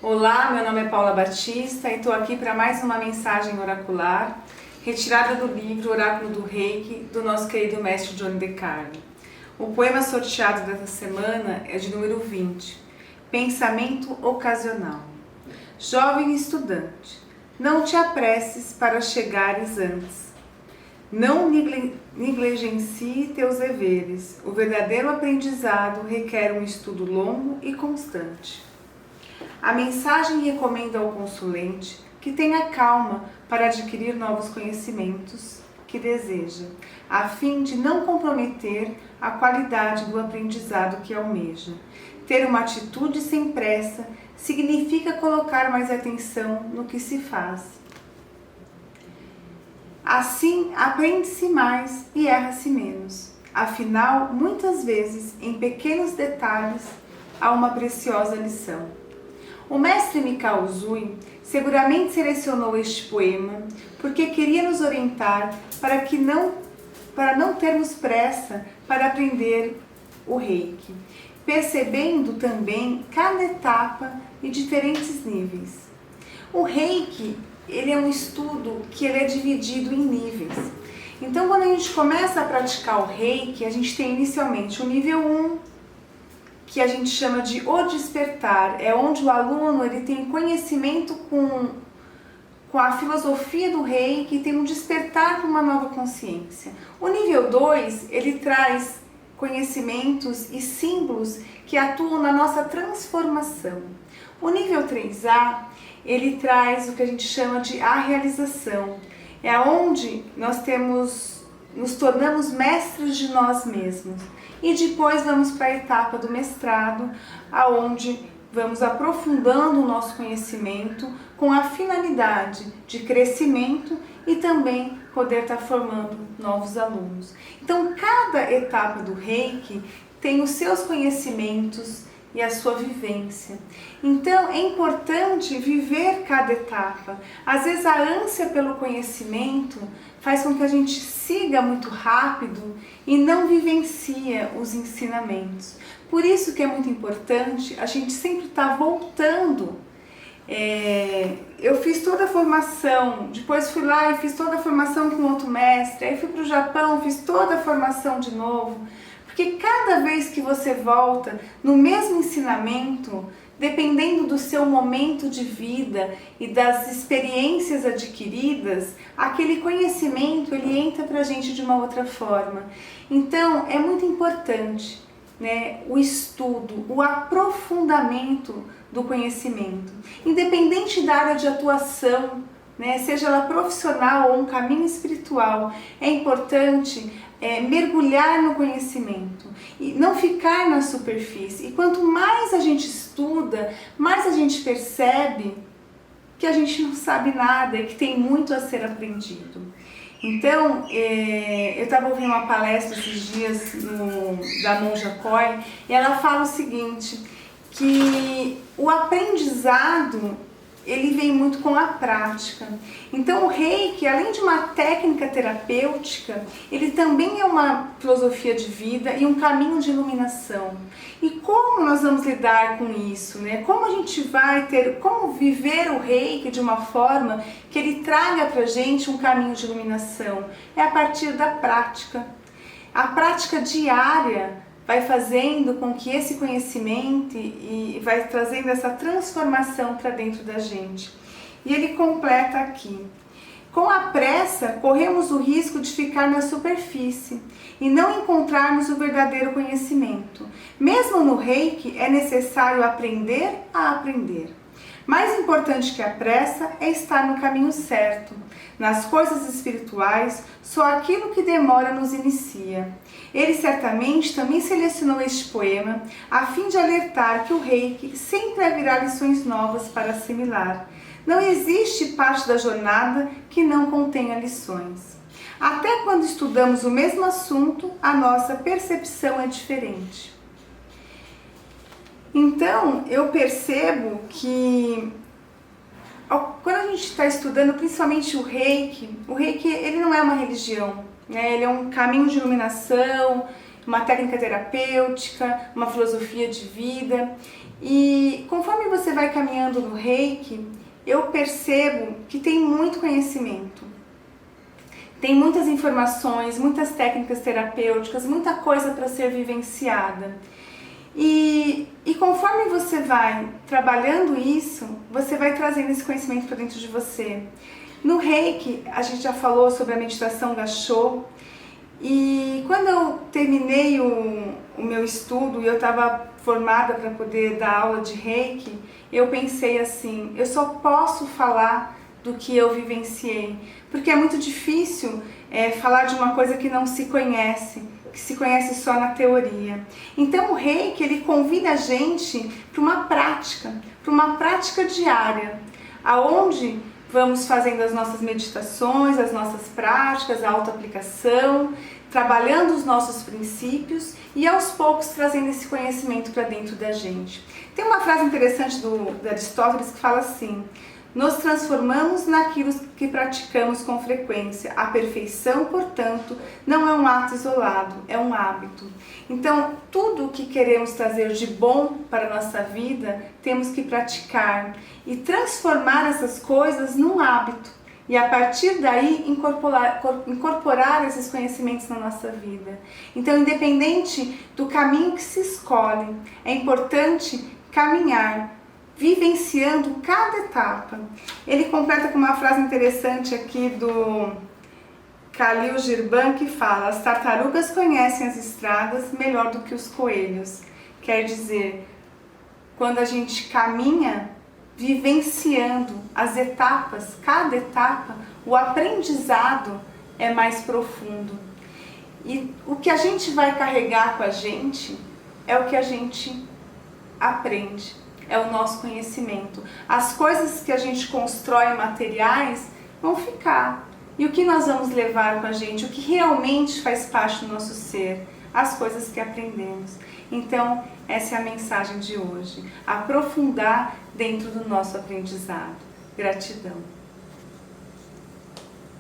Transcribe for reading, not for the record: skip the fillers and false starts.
Olá, meu nome é Paula Batista e estou aqui para mais uma mensagem oracular, retirada do livro Oráculo do Reiki, do nosso querido mestre Johnny De Carlo. O poema sorteado dessa semana é de número 20, Pensamento Ocasional. Jovem estudante, não te apresses para chegares antes. Não negligencie teus deveres. O verdadeiro aprendizado requer um estudo longo e constante. A mensagem recomenda ao consulente que tenha calma para adquirir novos conhecimentos que deseja, a fim de não comprometer a qualidade do aprendizado que almeja. Ter uma atitude sem pressa significa colocar mais atenção no que se faz. Assim, aprende-se mais e erra-se menos. Afinal, muitas vezes, em pequenos detalhes, há uma preciosa lição. O mestre Mikao Usui seguramente selecionou este poema porque queria nos orientar para não termos pressa para aprender o Reiki, percebendo também cada etapa e diferentes níveis. O Reiki, ele é um estudo que ele é dividido em níveis. Então, quando a gente começa a praticar o Reiki, a gente tem inicialmente o nível 1, que a gente chama de o despertar, é onde o aluno ele tem conhecimento com a filosofia do Reiki e tem um despertar para uma nova consciência. O nível 2, ele traz conhecimentos e símbolos que atuam na nossa transformação. O nível 3A, ele traz o que a gente chama de a realização, é onde nos tornamos mestres de nós mesmos. E depois vamos para a etapa do mestrado, aonde vamos aprofundando o nosso conhecimento com a finalidade de crescimento e também poder estar formando novos alunos. Então, cada etapa do Reiki tem os seus conhecimentos e a sua vivência. Então, é importante viver cada etapa. Às vezes, a ânsia pelo conhecimento faz com que a gente siga muito rápido e não vivencia os ensinamentos. Por isso que é muito importante a gente sempre estar voltando. Eu fiz toda a formação, depois fui lá e fiz toda a formação com outro mestre, aí fui para o Japão, fiz toda a formação de novo, porque cada vez que você volta no mesmo ensinamento, dependendo do seu momento de vida e das experiências adquiridas, aquele conhecimento ele entra para a gente de uma outra forma. Então é muito importante, né, o estudo, o aprofundamento do conhecimento, independente da área de atuação, né, seja ela profissional ou um caminho espiritual, é importante mergulhar no conhecimento e não ficar na superfície. E quanto mais a gente estuda, mais a gente percebe que a gente não sabe nada e que tem muito a ser aprendido. Então, eu estava ouvindo uma palestra esses dias da Monja Coy e ela fala o seguinte, que o aprendizado ele vem muito com a prática. Então o Reiki, além de uma técnica terapêutica, ele também é uma filosofia de vida e um caminho de iluminação. E como nós vamos lidar com isso, né? Como a gente vai como viver o Reiki de uma forma que ele traga pra gente um caminho de iluminação? É a partir da prática. A prática diária vai fazendo com que esse conhecimento e vai trazendo essa transformação para dentro da gente. E ele completa aqui. Com a pressa, corremos o risco de ficar na superfície e não encontrarmos o verdadeiro conhecimento. Mesmo no Reiki, é necessário aprender a aprender. Mais importante que a pressa é estar no caminho certo. Nas coisas espirituais, só aquilo que demora nos inicia. Ele certamente também selecionou este poema a fim de alertar que o Reiki sempre haverá lições novas para assimilar. Não existe parte da jornada que não contenha lições. Até quando estudamos o mesmo assunto, a nossa percepção é diferente. Então, eu percebo que quando a gente está estudando, principalmente o Reiki ele não é uma religião, né? Ele é um caminho de iluminação, uma técnica terapêutica, uma filosofia de vida. E conforme você vai vai caminhando no Reiki, eu percebo que tem muito conhecimento. Tem muitas informações, muitas técnicas terapêuticas, muita coisa para ser vivenciada. E conforme você vai trabalhando isso, você vai trazendo esse conhecimento para dentro de você. No Reiki, a gente já falou sobre a meditação Gassho. E quando eu terminei o meu estudo e eu estava formada para poder dar aula de Reiki, eu pensei assim, eu só posso falar do que eu vivenciei, porque é muito difícil falar de uma coisa que não se conhece, que se conhece só na teoria. Então o Reiki, ele convida a gente para uma prática diária, aonde vamos fazendo as nossas meditações, as nossas práticas, a autoaplicação, trabalhando os nossos princípios e aos poucos trazendo esse conhecimento para dentro da gente. Tem uma frase interessante do Aristóteles que fala assim: nos transformamos naquilo que praticamos com frequência. A perfeição, portanto, não é um ato isolado, é um hábito. Então, tudo o que queremos trazer de bom para a nossa vida, temos que praticar e transformar essas coisas num hábito. E a partir daí, incorporar esses conhecimentos na nossa vida. Então, independente do caminho que se escolhe, é importante caminhar, vivenciando cada etapa. Ele completa com uma frase interessante aqui do Khalil Gibran, que fala: as tartarugas conhecem as estradas melhor do que os coelhos. Quer dizer, quando a gente caminha vivenciando as etapas, cada etapa, o aprendizado é mais profundo. E o que a gente vai carregar com a gente é o que a gente aprende. É o nosso conhecimento. As coisas que a gente constrói materiais vão ficar. E o que nós vamos levar com a gente? O que realmente faz parte do nosso ser? As coisas que aprendemos. Então, essa é a mensagem de hoje. Aprofundar dentro do nosso aprendizado. Gratidão.